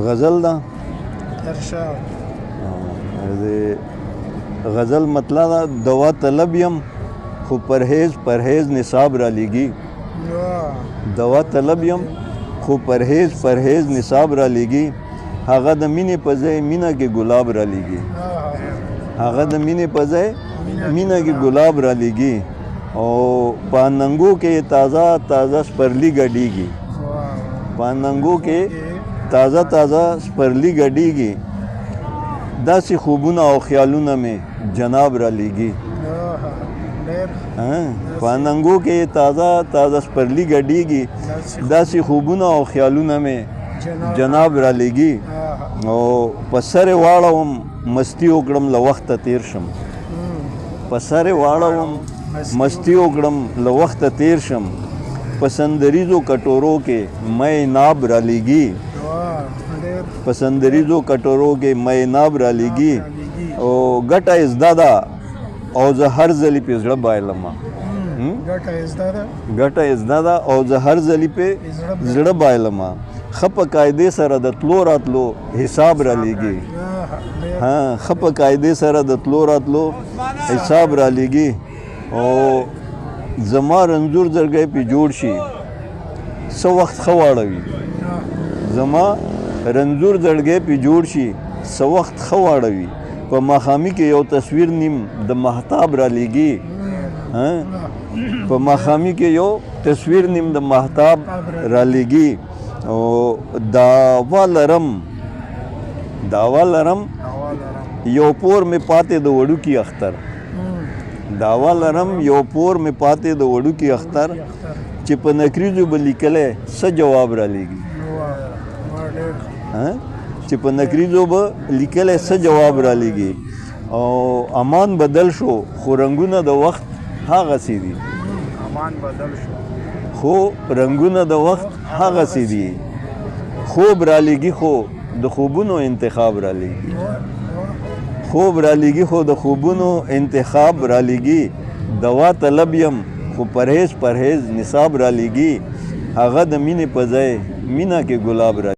غزل دا ارشاد غزل مطلب دا دوا طلب یم خو پرهیز نصاب را لیگی دوا طلب یم خو پرهیز نصاب را لیگی هغه د مینې په ځای مینه کې ګلاب را لیگی هغه د مینې په ځای مینه کې ګلاب را لیگی او پاننګو کې تازه سپرلی ګډیږي پاننګو کې تازه سپرلی ګډیږي داسې خوبونه او خیالونه مې جناب را لیگی پاننګو کې تازه سپرلی ګډیږي داسې خوبونه او خیالونه مې جناب را لیگی او په سر واړوم مستی وکړم له وخته تیر شم په سر واړوم مستی وکړم له وخته تیر شم په سندریزو کټورو کې مې ناب را لیگی په سندریزو کټورو کې مې ناب را لیگی او ګټه ازدا ده او زه هر ځلې پې زړه بایلمه ګټه ازدا ده او زه هر ځلې پې زړه بایلمه ښه په قاعدې سره د تلو راتلو حساب را لیږي ښه په قاعدې سره د تلو راتلو حساب را لیږي او زما رنځور زړګی پې جوړ شي څه وخت ښه واړوي زما رنځور زړګی پې جوړ شي څه وخت ښه واړوي په ماښامي کې یو تصویر نیم د مهتاب را لیږي په ماښامي کې یو تصویر نیم د مهتاب را لیږي او داوا لرم یو پور مې پاتې د وړوکي اختر داوا لرم یو پور مې پاتې د وړوکي اختر چې په نکریزو به لیکلی څه جواب را لیږي چې په نکریزو به لیکلی څه جواب را لیږي او امان بدل شو خو رنګونه د وخت هغسې دي خو رنګونه د وخت هغسې دي خوب را لیږي خو د خوبونو انتخاب را لیږي خوب را لیږي خو د خوبونو انتخاب را لیږي دوا طلب یم خو پرهیز نصاب را لیږي هغه د مینې په ځای مینه کې ګلاب را